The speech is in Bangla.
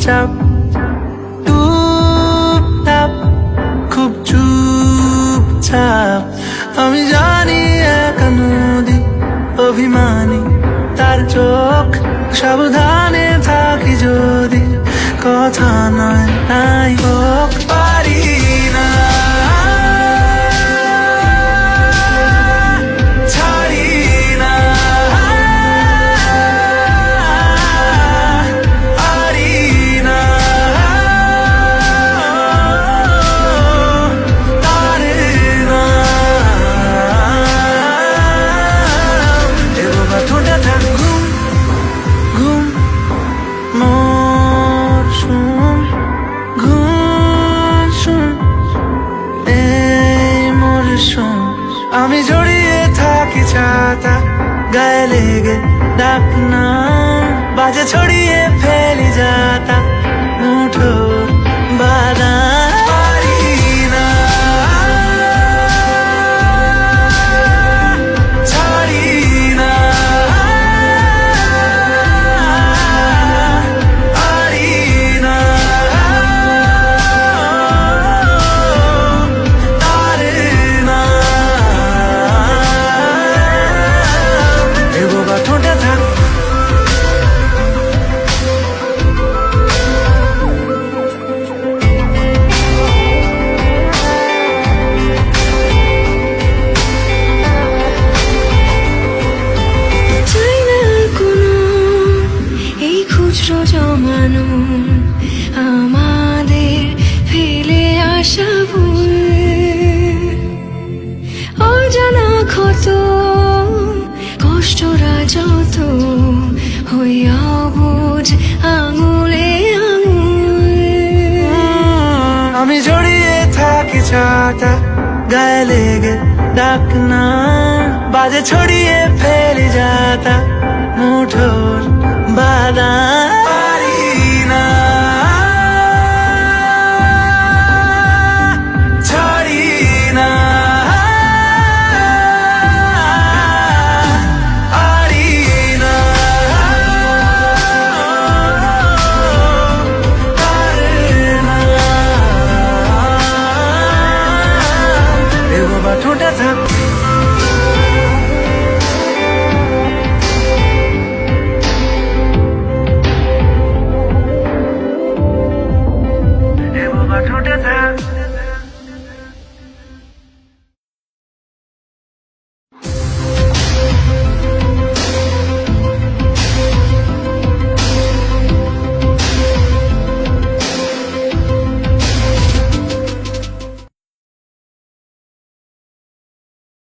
চাপ টুপটাপ খুব চুপচাপ। আমি জানি একা নদী অভিমানী তার চোখ, সাবধানে থাকি যদি কথা নয় নাই হোক। পারি না ছাড়ি না পারি না তারে না দেবো বা ঠোঁটে থাক ঘুম ঘুম মরশুম ঘুম শুন এই মরশুম। আমি জড়িয়ে থাকি ছাতা গায়ে লেগে ডাক না বাজে ছড়িয়ে ফেলি যাতা মুঠোর বাদাম। পারি না ছাড়ি না পারি না তারে না দেবো বা ঠোঁটে থাক চাই না কোনো এই খুচরো জমানো আমাদের ফেলে আসা ভুল, অজানা ক্ষত কষ্টরা যত হইয়া বুঝ আঙুলে আঙুল। আমি জড়িয়ে থাকি ছাতা গায়ে লেগে ডাক না বাজে ছড়িয়ে ফেলি যাতা মুঠোর বাদাম। পারি না ছাড়ি না পারি না তারে না দেবো বা ঠোঁটে থাক দেবো বা ঠোঁটে থাক।